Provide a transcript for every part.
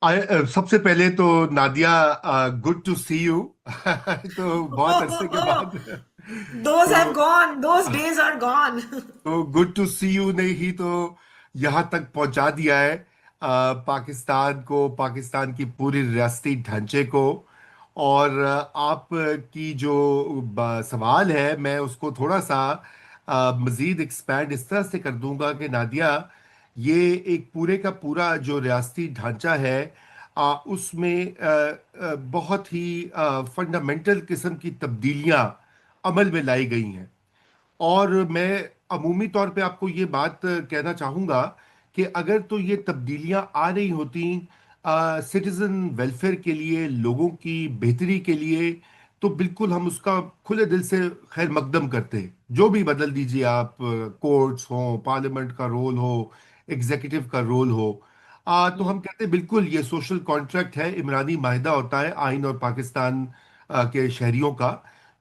सबसे पहले तो Nadia, good to see you. तो बहुत अरसे के बाद। Those have तो gone. Those days are gone. तो गुड टू सी यू ने ही तो यहाँ तक पहुंचा दिया है, पाकिस्तान को, पाकिस्तान की पूरी रियासती ढांचे को। और आप की जो सवाल है, मैं उसको थोड़ा सा मजीद एक्सपैंड इस तरह से कर दूंगा कि नादिया, ये एक पूरे का पूरा जो रियासती ढांचा है, उसमें बहुत ही फंडामेंटल किस्म की तब्दीलियां अमल में लाई गई हैं। और मैं अमूमी तौर पे आपको ये बात कहना चाहूँगा कि अगर तो ये तब्दीलियां आ रही होती सिटीजन वेलफेयर के लिए, लोगों की बेहतरी के लिए, तो बिल्कुल हम उसका खुले दिल से खैर मकदम करते। जो भी बदल दीजिए आप, कोर्ट्स हो, पार्लियामेंट का रोल हो, एग्जीक्यूटिव का रोल हो, तो हम कहते हैं बिल्कुल ये सोशल कॉन्ट्रैक्ट है, इमरानी माहिदा होता है आइन और पाकिस्तान के शहरियों का।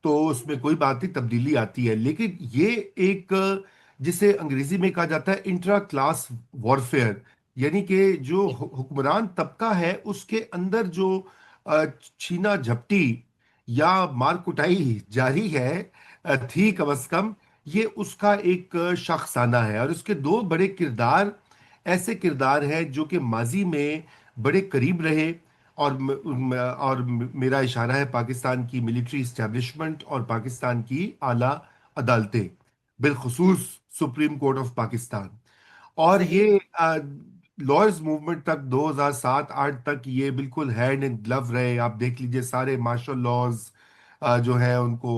तो उसमें कोई बात नहीं, तब्दीली आती है, लेकिन ये एक जिसे अंग्रेजी में कहा जाता है इंट्रा क्लास वॉरफेयर, यानी कि जो हुक्मरान तबका है उसके अंदर जो अ, छीना झपटी या मार कुटाई जारी है, थी कम अज कम, ये उसका एक शाखसाना है। और उसके दो बड़े किरदार, ऐसे किरदार हैं जो कि माजी में बड़े करीब रहे। और मेरा इशारा है पाकिस्तान की मिलिट्री इस्टेब्लिशमेंट और पाकिस्तान की आला अदालतें, बिलखुसूस सुप्रीम कोर्ट ऑफ पाकिस्तान। और सही। ये लॉयर्स मूवमेंट तक 2007-8 तक ये बिल्कुल हैंड इन ग्लव रहे। आप देख लीजिए, सारे मार्शल लॉज जो है उनको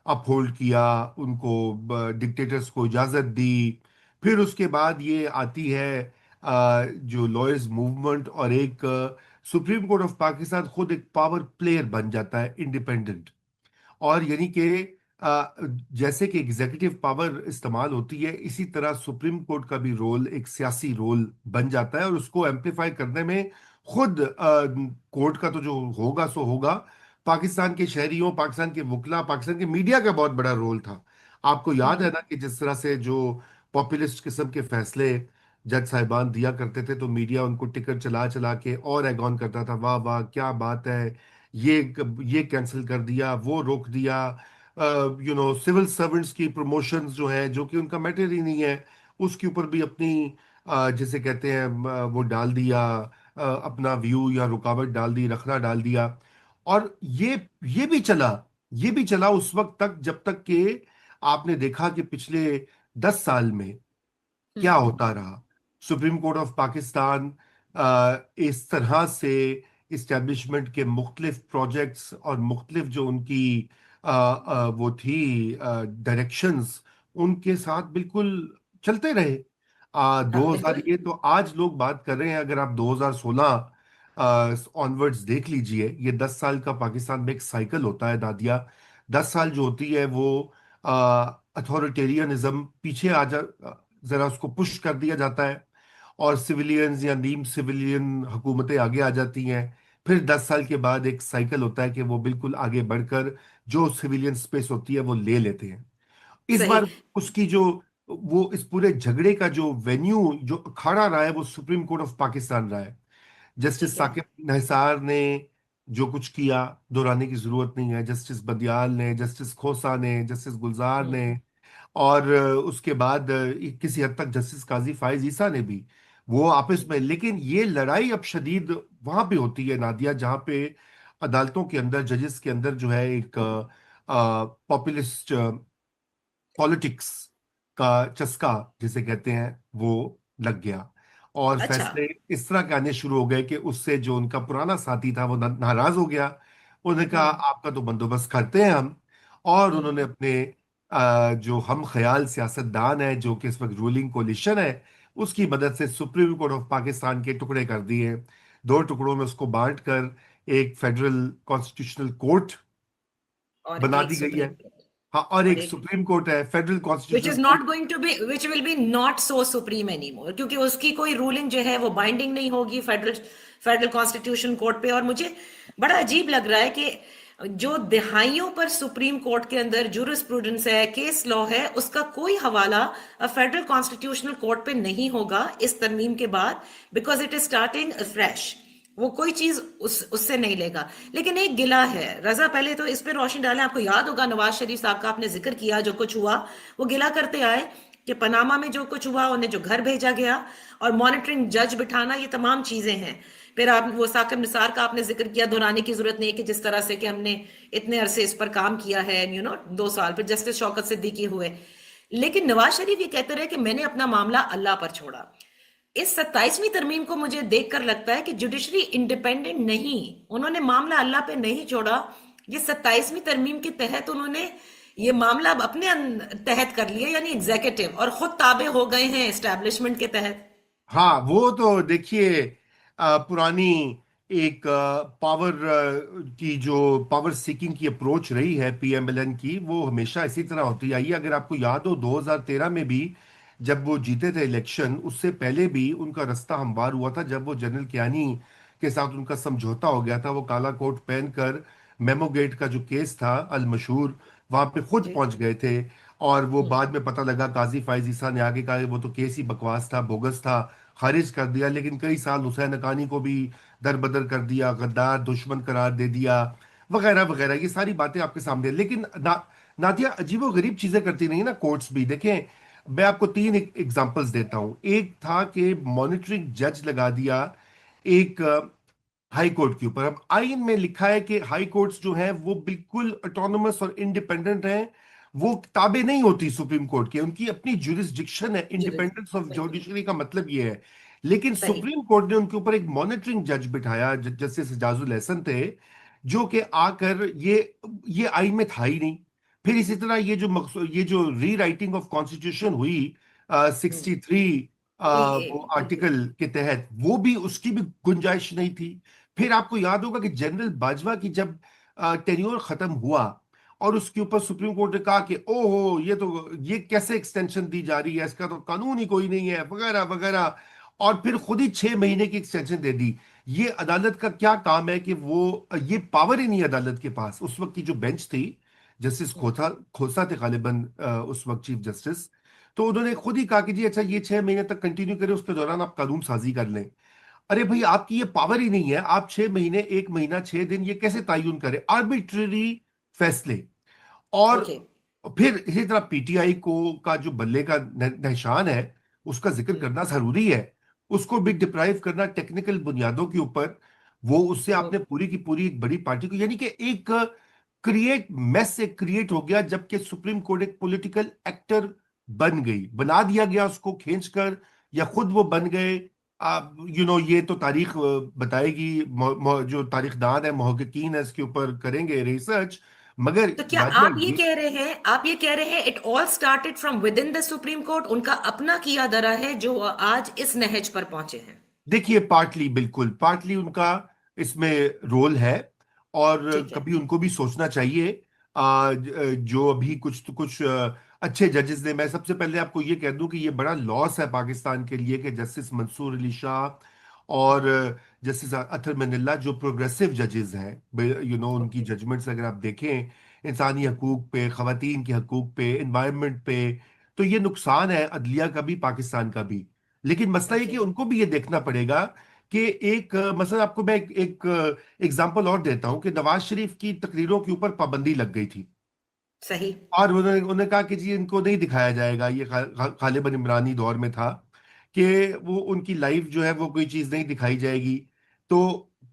अपहोल्ड किया, उनको डिक्टेटर्स को इजाजत दी। फिर उसके बाद ये आती है जो लॉयर्स मूवमेंट, और एक सुप्रीम कोर्ट ऑफ पाकिस्तान खुद एक पावर प्लेयर बन जाता है, इंडिपेंडेंट। और यानी कि अ, जैसे कि एग्जीक्यूटिव पावर इस्तेमाल होती है, इसी तरह सुप्रीम कोर्ट का भी रोल एक सियासी रोल बन जाता है। और उसको एम्पलीफाई करने में खुद कोर्ट का तो जो होगा सो होगा, पाकिस्तान के शहरियों, पाकिस्तान के वकला, पाकिस्तान के मीडिया का बहुत बड़ा रोल था। आपको याद है हम्म। ना कि जिस तरह से जो पॉपुलिस्ट किस्म के फैसले जज साहिबान दिया करते थे, तो मीडिया उनको टिकट चला चला के और एग ऑन करता था, वाह वाह क्या बात है, ये ये कैंसिल कर दिया, वो रोक दिया। सिविल सर्वेंट्स की प्रमोशंस जो है, जो कि उनका मैटर ही नहीं है, उसके ऊपर भी अपनी जिसे कहते हैं वो डाल दिया, अपना व्यू या रुकावट डाल दी, रखना डाल दिया। और ये भी चला, ये भी चला उस वक्त तक, जब तक कि आपने देखा कि पिछले 10 साल में क्या हम्म। होता रहा। सुप्रीम कोर्ट ऑफ पाकिस्तान इस तरह से इस्टेब्लिशमेंट के मुख्तलिफ प्रोजेक्ट्स और मुख्तलिफ जो उनकी वो थी डायरेक्शंस, उनके साथ बिल्कुल चलते रहे। हाँ, 2000, बिल्कुल। ये तो आज लोग बात कर रहे हैं, अगर आप 2016 ऑनवर्ड्स देख लीजिए, ये 10 साल का पाकिस्तान में एक साइकिल होता है दादिया। 10 साल जो होती है वो अथॉरिटेरियनिज्म पीछे आ जा, जरा उसको पुश कर दिया जाता है, और सिविलियंस या नीम सिविलियन हुकूमतें आगे आ जाती हैं। फिर 10 साल के बाद एक साइकिल होता है कि वो बिल्कुल आगे बढ़कर जो सिविलियन स्पेस होती है वो ले लेते हैं। इस सही। बार उसकी जो वो इस पूरे झगड़े का जो वेन्यू, जो अखाड़ा रहा है, वो सुप्रीम कोर्ट ऑफ पाकिस्तान रहा है। जस्टिस ठीक है। साकिब निसार ने जो कुछ किया, दोहराने की जरूरत नहीं है, जस्टिस बदियाल ने, जस्टिस खोसा ने, जस्टिस गुलजार ने, हम्म। और उसके बाद किसी हद तक जस्टिस काजी फाइज ईसा ने भी, वो आपस में। लेकिन ये लड़ाई अब शदीद वहां पे होती है नादिया, जहां पे अदालतों के अंदर, जजेस के अंदर जो है एक पॉपुलिस्ट पॉलिटिक्स का चस्का जिसे कहते हैं, वो लग गया। और अच्छा। फैसले इस तरह के आने शुरू हो गए कि उससे जो उनका पुराना साथी था वो नाराज हो गया। उन्होंने कहा हम्म। आपका तो बंदोबस्त करते हैं हम। और हम्म। उन्होंने अपने जो हम ख्याल सियासतदान है, जो कि इस वक्त रूलिंग कोलिशन है, उसकी मदद से सुप्रीम कोर्ट ऑफ पाकिस्तान के टुकड़े कर दिए। दो टुकड़ों में उसको बांट कर एक फेडरल कॉन्स्टिट्यूशनल कोर्ट और बना एक दी गई है। Supreme court. हाँ, और और एक एक सुप्रीम कोर्ट है, federal which constitutional is not court. Going to be, which will be not so supreme any more, क्योंकि उसकी कोई रूलिंग जो है वो बाइंडिंग नहीं होगी फेडरल फेडरल कॉन्स्टिट्यूशन कोर्ट पे। और मुझे बड़ा अजीब लग रहा है कि जो दिहाइयों पर सुप्रीम कोर्ट के अंदर जूरिस्प्रूडेंस है, केस लॉ है, उसका कोई हवाला फेडरल कॉन्स्टिट्यूशनल कोर्ट पे नहीं होगा इस तरमीम के बाद, because it is starting fresh. वो कोई चीज उससे नहीं लेगा। लेकिन एक गिला है रजा, पहले तो इस पे रोशनी डालें। आपको याद होगा नवाज शरीफ साहब का आपने जिक्र किया, जो कुछ हुआ वो गिला करते आए कि पनामा में जो कुछ हुआ, उन्हें जो घर भेजा गया और मॉनिटरिंग जज बिठाना, ये तमाम चीजें हैं। फिर आप वो साकिब निसार का आपने जिक्र किया, दोहराने की जरूरत नहीं है कि जिस तरह से कि हमने इतने अरसे इस पर काम किया है, 2 साल फिर जस्टिस शौकत सिद्दीकी हुए। लेकिन नवाज शरीफ ये कहते रहे कि मैंने अपना मामला अल्लाह पर छोड़ा। इस 27वीं तरमीम को मुझे देखकर लगता है कि जुडिशरी इंडिपेंडेंट नहीं, उन्होंने मामला अल्लाह पे नहीं छोड़ा। ये 27वीं तरमीम के तहत उन्होंने ये मामला अब अपने तहत कर लिया, यानी एग्जीक्यूटिव, और खुद ताबे हो गए हैं एस्टैब्लिशमेंट के तहत। हाँ, वो तो देखिए पुरानी एक पावर की जो पावर सीकिंग की अप्रोच रही है पीएमएलएन की, वो हमेशा इसी तरह होती आई है। अगर आपको याद हो 2013 में भी जब वो जीते थे इलेक्शन, उससे पहले भी उनका रास्ता हमवार हुआ था जब वो जनरल कियानी के साथ उनका समझौता हो गया था। वो काला कोट पहनकर मेमोगेट का जो केस था अल मशहूर, वहां पे खुद जी। पहुंच गए थे। और वो हम्म। बाद में पता लगा काजी फायज ईसा ने आगे कहा कि वो तो केस ही बकवास था, बोगस था, खारिज कर दिया। लेकिन कई साल हुसैन हक्कानी को भी दर बदर कर दिया, गद्दार दुश्मन करार दे दिया, वगैरह वगैरह। ये सारी बातें आपके सामने हैं। लेकिन नादिया अजीबो गरीब चीजें करती रही ना कोर्ट्स भी। देखें, मैं आपको तीन एग्जांपल्स देता हूं। एक था कि मॉनिटरिंग जज लगा दिया एक हाई कोर्ट के ऊपर। अब आइन में लिखा है कि हाई कोर्ट्स जो हैं वो बिल्कुल ऑटोनोमस और इंडिपेंडेंट हैं, वो ताबे नहीं होती सुप्रीम कोर्ट के, उनकी अपनी जुरिस्डिक्शन है। इंडिपेंडेंस ऑफ बिल्कुल जुडिशरी का मतलब ये है। लेकिन सही। सुप्रीम कोर्ट ने उनके ऊपर एक मॉनिटरिंग जज बिठाया, जस्टिस एजाजुल एहसन थे, जो कि आकर ये आइन में था ही नहीं। फिर इसी तरह ये जो री राइटिंग ऑफ कॉन्स्टिट्यूशन हुई 63 वो बिल्कुल। आर्टिकल के तहत, वो भी उसकी भी गुंजाइश नहीं थी। फिर आपको याद होगा कि जनरल बाजवा की जब टेन्योर खत्म हुआ और उसके ऊपर सुप्रीम कोर्ट ने कहा कि ओहो ये कैसे एक्सटेंशन दी जा रही है, इसका तो कानून ही कोई नहीं है, वगैरह वगैरह। और फिर खुद ही 6 महीने की एक्सटेंशन दे दी। ये अदालत का क्या काम है कि वो ये पावर ही नहीं है अदालत के पास। उस वक्त की जो बेंच थी, जस्टिस खोसा खोसा थे गालिबन उस वक्त चीफ जस्टिस, तो उन्होंने खुद ही कहा कि जी अच्छा, ये 6 महीने तक कंटिन्यू करें, उसके दौरान आप कानून साजी कर लें। अरे भाई, आपकी ये पावर ही नहीं है। आप 6 महीने, 1 महीना, 6 दिन ये कैसे तायुन करें? आर्बिट्ररी फैसले। और ओके। फिर इसी तरह पीटीआई को का जो बल्ले का निशान है, उसका जिक्र करना जरूरी है। उसको भी डिप्राइव करना टेक्निकल बुनियादों के ऊपर, वो उससे आपने पूरी की पूरी एक बड़ी पार्टी को, यानी कि एक क्रिएट मैस से क्रिएट हो गया। जबकि सुप्रीम कोर्ट एक पॉलिटिकल एक्टर बना दिया गया उसको खींचकर, या खुद वो बन गए। ये तो तारीख बताएगी, जो तारीखदान है, मुहक्किकीन है, इसके ऊपर करेंगे रिसर्च। मगर तो क्या नादिया ये आप ये कह रहे हैं it all started from with in the supreme court, उनका अपना किया धरा है जो आज इस नहज पर पहुंचे हैं? देखिए, पार्टली, बिल्कुल पार्टली उनका इसमें रोल है। और ठीक है। कभी उनको भी सोचना चाहिए। जो अभी कुछ तो कुछ अच्छे जजेस ने, मैं सबसे पहले आपको ये कह दूं कि ये बड़ा लॉस है पाकिस्तान के लिए कि जस्टिस मंसूर अली शाह और जस्टिस अतर मनिल्ला जो प्रोग्रेसिव जजेस हैं, उनकी ओके। जजमेंट्स अगर आप देखें इंसानी हकूक पे, खवातीन के हकूक पे, इन्वायरमेंट पे, तो ये नुकसान है अदलिया का भी, पाकिस्तान का भी। लेकिन मसला ये कि ओके। उनको भी ये देखना पड़ेगा कि एक मसला, आपको मैं एक एग्जांपल और देता हूं कि नवाज शरीफ की तकरीरों के ऊपर पाबंदी लग गई थी। सही। और उन्होंने कहा कि जी इनको नहीं दिखाया जाएगा। ये गालिबन इमरानी दौर में था कि वो उनकी लाइफ जो है वो कोई चीज नहीं दिखाई जाएगी। तो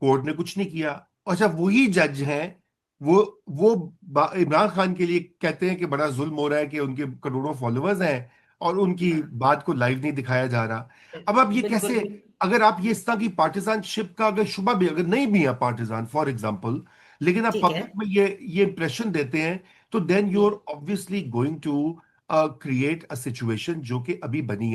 कोर्ट ने कुछ नहीं किया। अच्छा, वही जज हैं, वो इमरान खान के लिए कहते हैं कि बड़ा जुल्म हो रहा है कि उनके करोड़ों फॉलोअर्स हैं और उनकी हाँ। बात को लाइव नहीं दिखाया जा रहा। अब आप ये बिल्कुल कैसे, भी। अगर आप ये इस तरह की पार्टिजानशिप का अगर शुबा भी, अगर नहीं भी है पार्टिजान फॉर एग्जाम्पल, लेकिन आप ठीक है। पब्लिक में ये इंप्रेशन देते हैं, तो then you are obviously going to create a situation जो कि अभी बनी है।